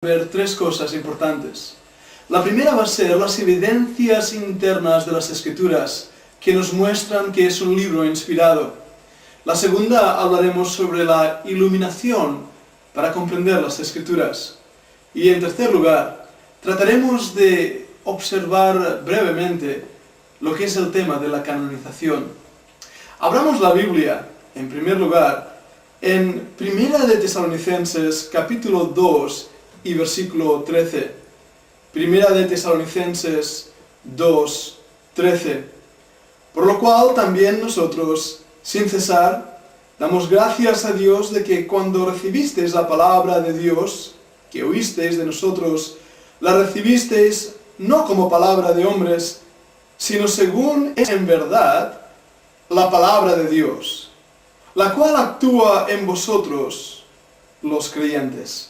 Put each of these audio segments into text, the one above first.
ver tres cosas importantes. La primera va a ser las evidencias internas de las Escrituras que nos muestran que es un libro inspirado. La segunda hablaremos sobre la iluminación para comprender las Escrituras. Y en tercer lugar, trataremos de observar brevemente lo que es el tema de la canonización. Abramos la Biblia, en primer lugar, en Primera de Tesalonicenses, capítulo 2, y versículo 13. Primera de Tesalonicenses 2, 13. Por lo cual también nosotros, sin cesar, damos gracias a Dios de que cuando recibisteis la palabra de Dios, que oísteis de nosotros, la recibisteis no como palabra de hombres, sino según es en verdad la palabra de Dios, la cual actúa en vosotros, los creyentes.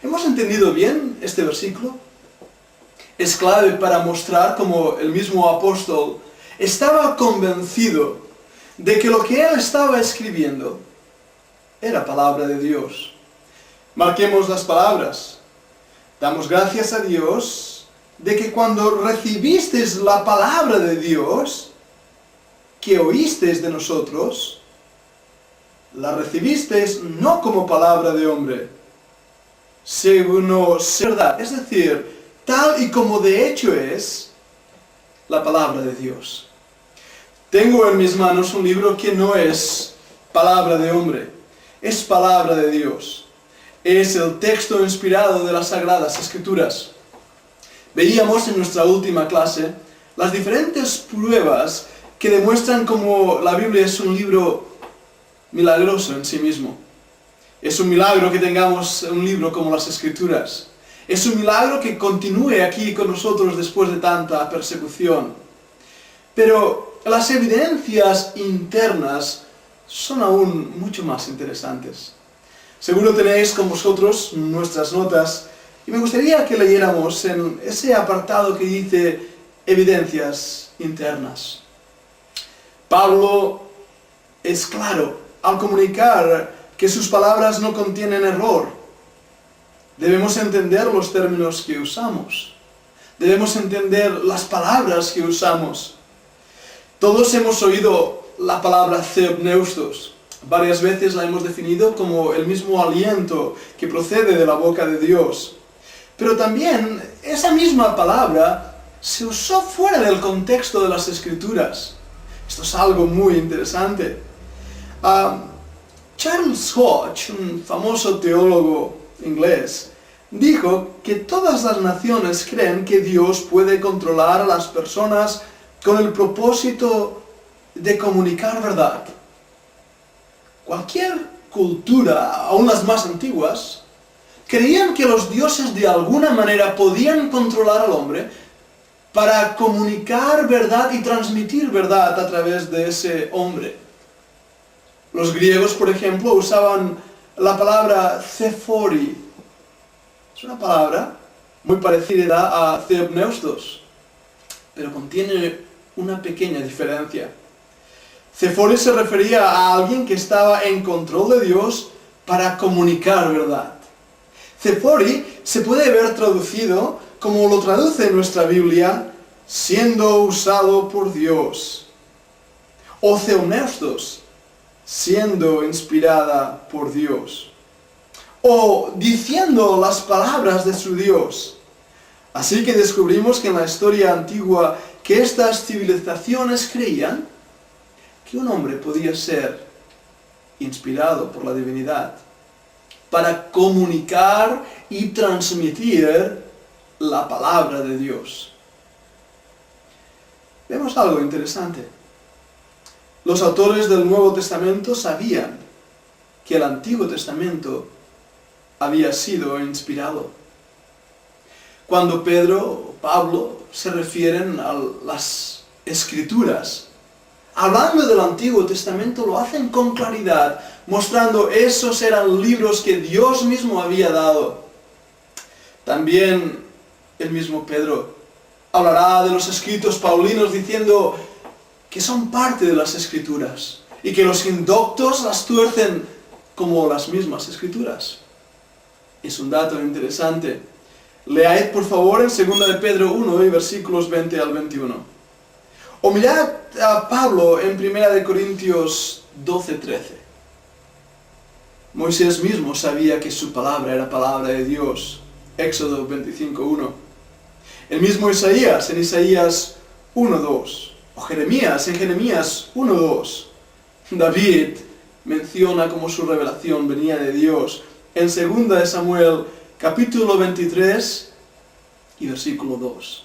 ¿Hemos entendido bien este versículo? Es clave para mostrar cómo el mismo apóstol estaba convencido de que lo que él estaba escribiendo era palabra de Dios. Marquemos las palabras. Damos gracias a Dios de que cuando recibisteis la palabra de Dios, que oísteis de nosotros, la recibisteis no como palabra de hombre, según verdad, es decir, tal y como de hecho es la palabra de Dios. Tengo en mis manos un libro que no es palabra de hombre, es palabra de Dios. Es el texto inspirado de las Sagradas Escrituras. Veíamos en nuestra última clase las diferentes pruebas que demuestran cómo la Biblia es un libro milagroso en sí mismo. Es un milagro que tengamos un libro como las Escrituras. Es un milagro que continúe aquí con nosotros después de tanta persecución. Pero las evidencias internas son aún mucho más interesantes. Seguro tenéis con vosotros nuestras notas y me gustaría que leyéramos en ese apartado que dice evidencias internas. Pablo es claro al comunicar que sus palabras no contienen error. Debemos entender los términos que usamos. Debemos entender las palabras que usamos. Todos hemos oído la palabra theopneustos. Varias veces la hemos definido como el mismo aliento que procede de la boca de Dios. Pero también esa misma palabra se usó fuera del contexto de las Escrituras. Esto es algo muy interesante. Charles Hodge, un famoso teólogo inglés, dijo que todas las naciones creen que Dios puede controlar a las personas con el propósito de comunicar verdad. Cualquier cultura, aun las más antiguas, creían que los dioses de alguna manera podían controlar al hombre para comunicar verdad y transmitir verdad a través de ese hombre. Los griegos, por ejemplo, usaban la palabra thephori. Es una palabra muy parecida a theopneustos, pero contiene una pequeña diferencia. Thephori se refería a alguien que estaba en control de Dios para comunicar verdad. Thephori se puede ver traducido, como lo traduce nuestra Biblia, siendo usado por Dios. O theopneustos, siendo inspirada por Dios, o diciendo las palabras de su Dios. Así que descubrimos que en la historia antigua que estas civilizaciones creían que un hombre podía ser inspirado por la divinidad para comunicar y transmitir la palabra de Dios. Vemos algo interesante. Los autores del Nuevo Testamento sabían que el Antiguo Testamento había sido inspirado. Cuando Pedro o Pablo se refieren a las Escrituras, hablando del Antiguo Testamento, lo hacen con claridad, mostrando esos eran libros que Dios mismo había dado. También el mismo Pedro hablará de los escritos paulinos diciendo que son parte de las Escrituras y que los indoctos las tuercen como las mismas Escrituras. Es un dato interesante. Leáis por favor en 2 de Pedro 1 y versículos 20 al 21. O mirad a Pablo en 1 de Corintios 12:13. Moisés mismo sabía que su palabra era palabra de Dios. Éxodo 25:1. El mismo Isaías en Isaías 1:2. O Jeremías en Jeremías 1:2. David menciona cómo su revelación venía de Dios en 2 de Samuel capítulo 23 y versículo 2.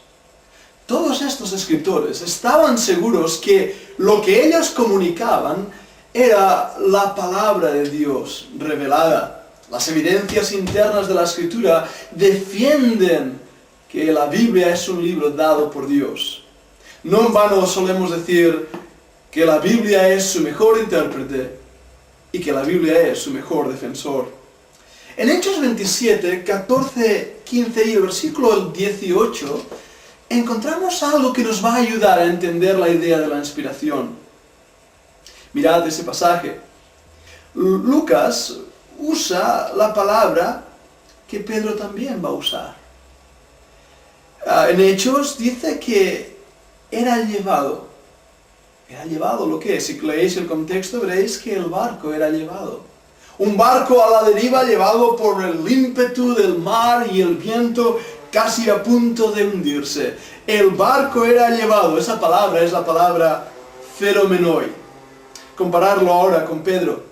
Todos estos escritores estaban seguros que lo que ellos comunicaban era la palabra de Dios revelada. Las evidencias internas de la Escritura defienden que la Biblia es un libro dado por Dios. No en vano solemos decir que la Biblia es su mejor intérprete y que la Biblia es su mejor defensor. En Hechos 27, 14, 15 y el versículo 18, encontramos algo que nos va a ayudar a entender la idea de la inspiración. Mirad ese pasaje. Lucas usa la palabra que Pedro también va a usar. En Hechos dice que era llevado. Era llevado, ¿lo que es? Si leéis el contexto veréis que el barco era llevado. Un barco a la deriva llevado por el ímpetu del mar y el viento casi a punto de hundirse. El barco era llevado. Esa palabra es la palabra feromenoi. Compararlo ahora con Pedro.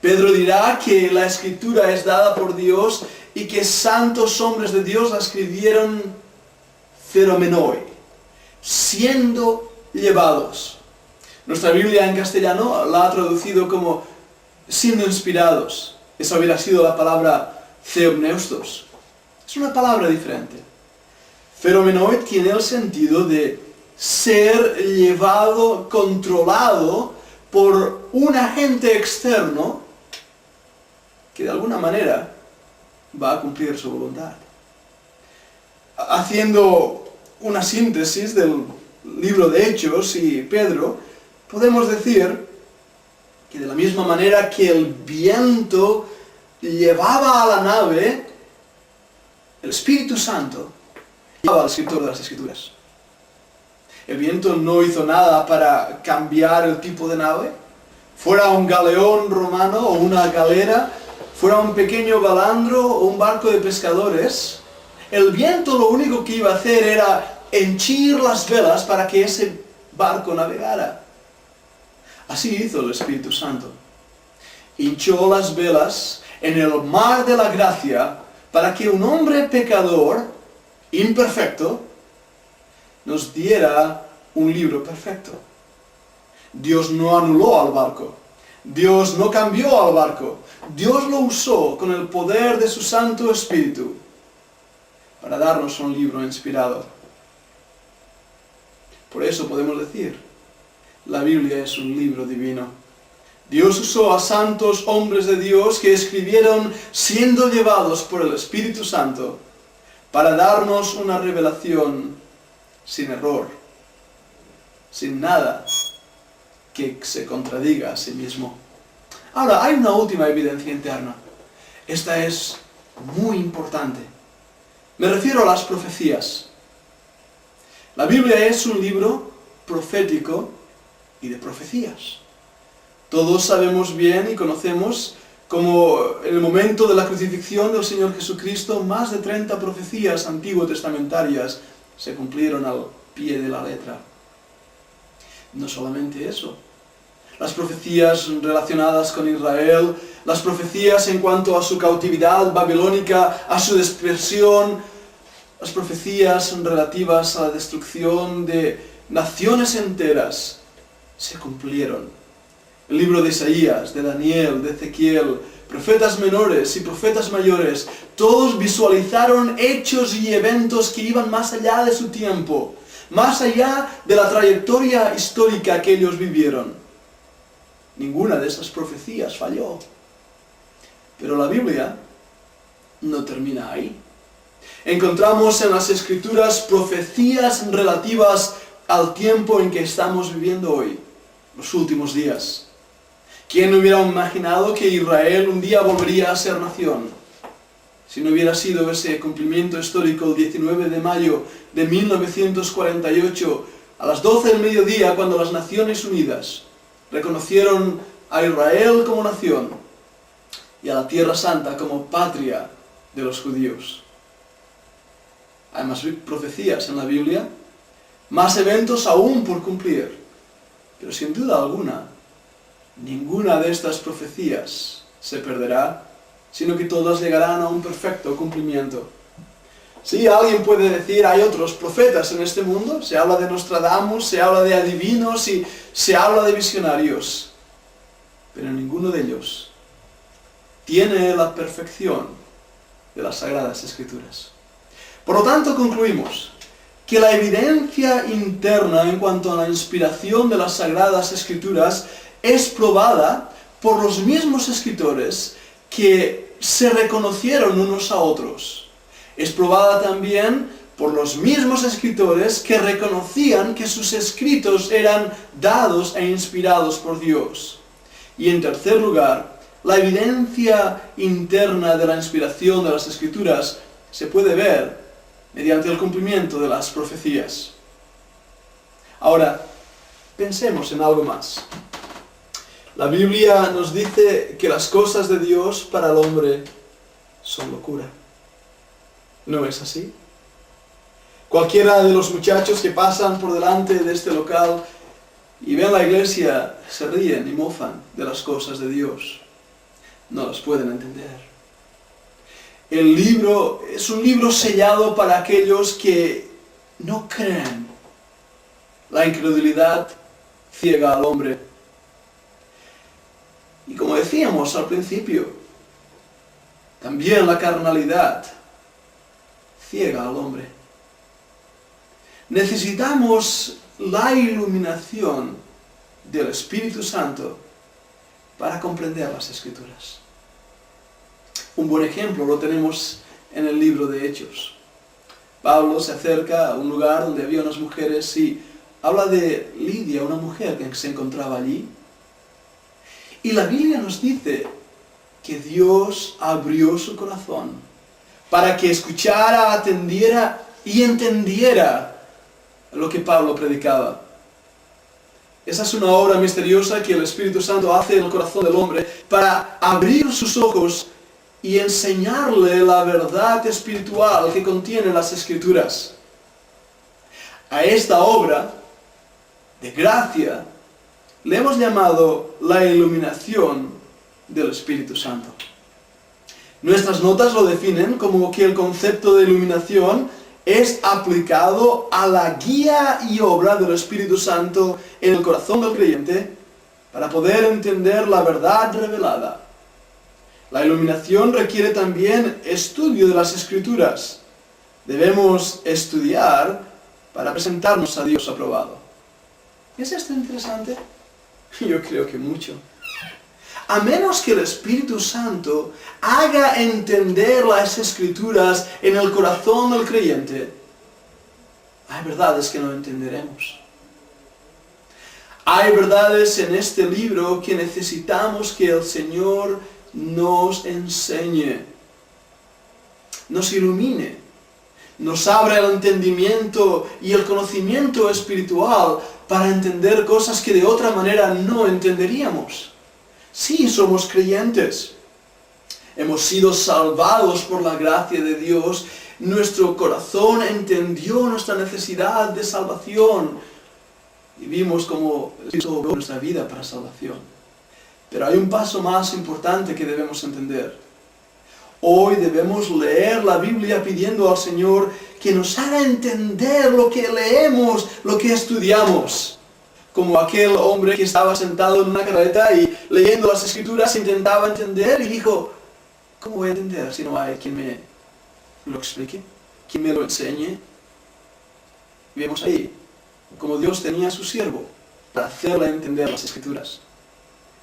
Pedro dirá que la Escritura es dada por Dios y que santos hombres de Dios la escribieron feromenoi, siendo llevados. Nuestra Biblia en castellano la ha traducido como siendo inspirados. Esa hubiera sido la palabra theopneustos. Es una palabra diferente. Feromenoi tiene el sentido de ser llevado, controlado por un agente externo que de alguna manera va a cumplir su voluntad. Haciendo una síntesis del libro de Hechos y Pedro, podemos decir que de la misma manera que el viento llevaba a la nave, el Espíritu Santo llevaba al escritor de las Escrituras. El viento no hizo nada para cambiar el tipo de nave. Fuera un galeón romano o una galera, fuera un pequeño balandro o un barco de pescadores, el viento lo único que iba a hacer era henchir las velas para que ese barco navegara. Así hizo el Espíritu Santo. Hinchó las velas en el mar de la gracia para que un hombre pecador, imperfecto, nos diera un libro perfecto. Dios no anuló al barco. Dios no cambió al barco. Dios lo usó con el poder de su Santo Espíritu para darnos un libro inspirado. Por eso podemos decir, la Biblia es un libro divino. Dios usó a santos hombres de Dios que escribieron siendo llevados por el Espíritu Santo para darnos una revelación sin error, sin nada que se contradiga a sí mismo. Ahora, hay una última evidencia interna. Esta es muy importante. Me refiero a las profecías. La Biblia es un libro profético y de profecías. Todos sabemos bien y conocemos como en el momento de la crucifixión del Señor Jesucristo, más de 30 profecías antiguo-testamentarias se cumplieron al pie de la letra. No solamente eso. Las profecías relacionadas con Israel, las profecías en cuanto a su cautividad babilónica, a su dispersión, las profecías relativas a la destrucción de naciones enteras se cumplieron. El libro de Isaías, de Daniel, de Ezequiel, profetas menores y profetas mayores, todos visualizaron hechos y eventos que iban más allá de su tiempo, más allá de la trayectoria histórica que ellos vivieron. Ninguna de esas profecías falló. Pero la Biblia no termina ahí. Encontramos en las Escrituras profecías relativas al tiempo en que estamos viviendo hoy, los últimos días. ¿Quién hubiera imaginado que Israel un día volvería a ser nación? si no hubiera sido ese cumplimiento histórico el 19 de mayo de 1948, a las 12 del mediodía, cuando las Naciones Unidas reconocieron a Israel como nación y a la Tierra Santa como patria de los judíos. Hay más profecías en la Biblia, más eventos aún por cumplir, pero sin duda alguna, ninguna de estas profecías se perderá, sino que todas llegarán a un perfecto cumplimiento. Sí, alguien puede decir, hay otros profetas en este mundo, se habla de Nostradamus, se habla de adivinos y se habla de visionarios, pero ninguno de ellos tiene la perfección de las Sagradas Escrituras. Por lo tanto, concluimos que la evidencia interna en cuanto a la inspiración de las Sagradas Escrituras es probada por los mismos escritores que se reconocieron unos a otros. Es probada también por los mismos escritores que reconocían que sus escritos eran dados e inspirados por Dios. Y en tercer lugar, la evidencia interna de la inspiración de las Escrituras se puede ver mediante el cumplimiento de las profecías. Ahora, pensemos en algo más. La Biblia nos dice que las cosas de Dios para el hombre son locura. ¿No es así? Cualquiera de los muchachos que pasan por delante de este local y ven la iglesia se ríen y mofan de las cosas de Dios. No las pueden entender. El libro es un libro sellado para aquellos que no creen. La incredulidad ciega al hombre. Y como decíamos al principio, también la carnalidad ciega al hombre. Necesitamos la iluminación del Espíritu Santo para comprender las Escrituras. Un buen ejemplo lo tenemos en el libro de Hechos. Pablo se acerca a un lugar donde había unas mujeres y habla de Lidia, una mujer que se encontraba allí. Y la Biblia nos dice que Dios abrió su corazón para que escuchara, atendiera y entendiera lo que Pablo predicaba. Esa es una obra misteriosa que el Espíritu Santo hace en el corazón del hombre para abrir sus ojos y enseñarle la verdad espiritual que contienen las Escrituras. A esta obra de gracia le hemos llamado la iluminación del Espíritu Santo. Nuestras notas lo definen como que el concepto de iluminación es aplicado a la guía y obra del Espíritu Santo en el corazón del creyente para poder entender la verdad revelada. La iluminación requiere también estudio de las Escrituras. Debemos estudiar para presentarnos a Dios aprobado. ¿Es esto interesante? Yo creo que mucho. A menos que el Espíritu Santo haga entender las Escrituras en el corazón del creyente, hay verdades que no entenderemos. Hay verdades en este libro que necesitamos que el Señor nos enseñe, nos ilumine, nos abra el entendimiento y el conocimiento espiritual para entender cosas que de otra manera no entenderíamos. Sí, somos creyentes. Hemos sido salvados por la gracia de Dios. Nuestro corazón entendió nuestra necesidad de salvación. Y vimos cómo Cristo obró nuestra vida para salvación. Pero hay un paso más importante que debemos entender. Hoy debemos leer la Biblia pidiendo al Señor que nos haga entender lo que leemos, lo que estudiamos. Como aquel hombre que estaba sentado en una carreta y leyendo las Escrituras intentaba entender y dijo, ¿cómo voy a entender si no hay quien me lo explique? ¿Quien me lo enseñe? Y vemos ahí como Dios tenía a su siervo para hacerle entender las Escrituras.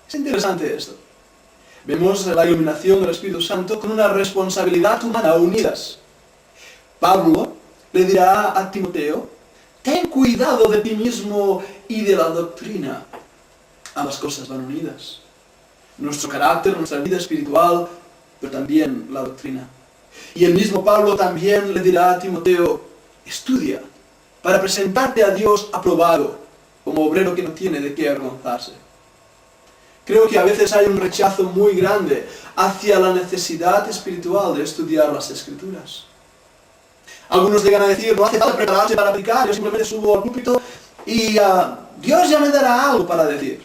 Es interesante esto. Vemos la iluminación del Espíritu Santo con una responsabilidad humana unidas. Pablo le dirá a Timoteo, ten cuidado de ti mismo y de la doctrina. Ambas cosas van unidas. Nuestro carácter, nuestra vida espiritual, pero también la doctrina. Y el mismo Pablo también le dirá a Timoteo, estudia para presentarte a Dios aprobado, como obrero que no tiene de qué avergonzarse. Creo que a veces hay un rechazo muy grande hacia la necesidad espiritual de estudiar las Escrituras. Algunos llegan a decir, no hace falta prepararse para aplicar, yo simplemente subo al púlpito y Dios ya me dará algo para decir.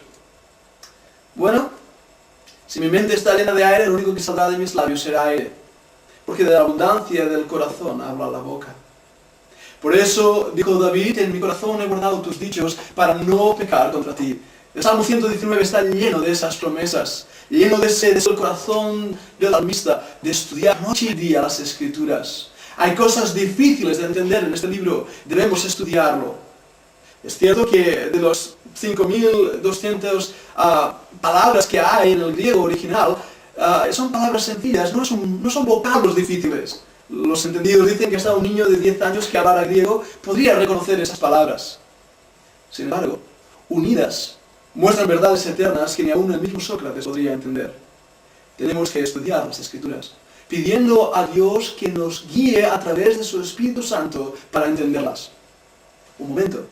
Bueno, si mi mente está llena de aire, lo único que saldrá de mis labios será aire, porque de la abundancia del corazón habla la boca. Por eso dijo David, en mi corazón he guardado tus dichos para no pecar contra ti. El Salmo 119 está lleno de esas promesas, lleno de ese corazón del salmista, de estudiar noche y día las Escrituras. Hay cosas difíciles de entender en este libro, debemos estudiarlo. Es cierto que de los 5.200 palabras que hay en el griego original, son palabras sencillas, no son vocablos difíciles. Los entendidos dicen que hasta un niño de 10 años que hablara griego podría reconocer esas palabras. Sin embargo, unidas, muestran verdades eternas que ni aún el mismo Sócrates podría entender. Tenemos que estudiar las Escrituras, pidiendo a Dios que nos guíe a través de su Espíritu Santo para entenderlas. Un momento,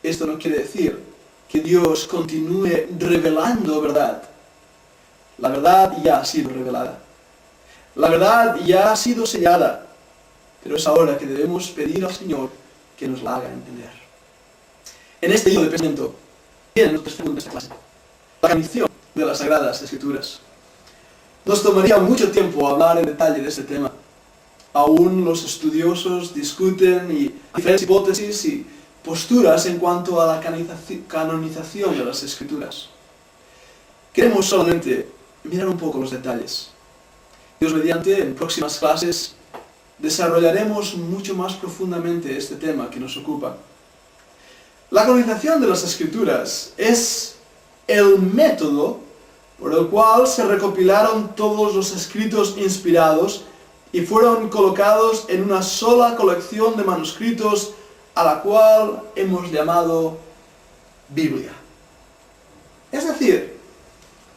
esto no quiere decir que Dios continúe revelando verdad. La verdad ya ha sido revelada. La verdad ya ha sido sellada, pero es ahora que debemos pedir al Señor que nos la haga entender. En este hilo de pensamiento viene nuestro segundo de esta clase, la canonización de las Sagradas Escrituras. Nos tomaría mucho tiempo hablar en detalle de este tema. Aún los estudiosos discuten y hay diferentes hipótesis y posturas en cuanto a la canonización de las Escrituras. Queremos solamente mirar un poco los detalles. Dios mediante, en próximas clases, desarrollaremos mucho más profundamente este tema que nos ocupa. La canonización de las Escrituras es el método por el cual se recopilaron todos los escritos inspirados y fueron colocados en una sola colección de manuscritos a la cual hemos llamado Biblia. Es decir,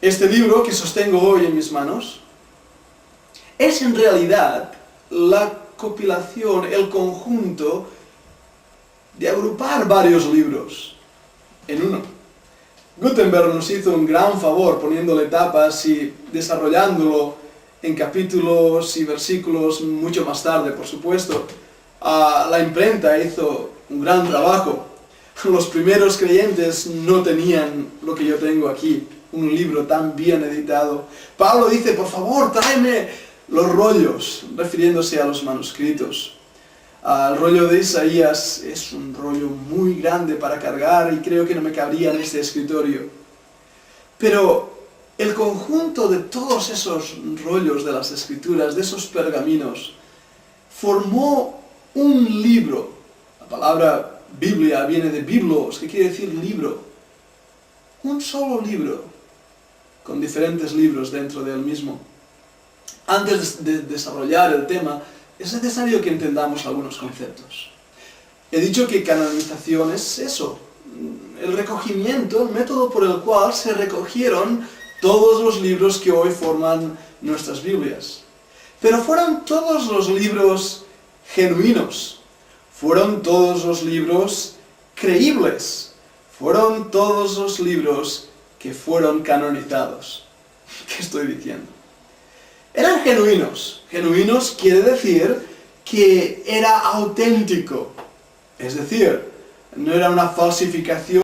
este libro que sostengo hoy en mis manos es en realidad la compilación, el conjunto de agrupar varios libros en uno. Gutenberg nos hizo un gran favor poniéndole tapas y desarrollándolo en capítulos y versículos mucho más tarde, por supuesto. La imprenta hizo un gran trabajo. Los primeros creyentes no tenían lo que yo tengo aquí, un libro tan bien editado. Pablo dice, por favor, tráeme los rollos, refiriéndose a los manuscritos. El rollo de Isaías es un rollo muy grande para cargar y creo que no me cabría en este escritorio. Pero el conjunto de todos esos rollos de las Escrituras, de esos pergaminos, formó un libro. La palabra Biblia viene de biblos, que quiere decir libro. Un solo libro, con diferentes libros dentro de él mismo. Antes de desarrollar el tema, es necesario que entendamos algunos conceptos. He dicho que canonización es eso, el recogimiento, el método por el cual se recogieron todos los libros que hoy forman nuestras Biblias. Pero fueron todos los libros genuinos, fueron todos los libros creíbles, fueron todos los libros que fueron canonizados. ¿Qué estoy diciendo? Eran genuinos. Genuinos quiere decir que era auténtico. Es decir, no era una falsificación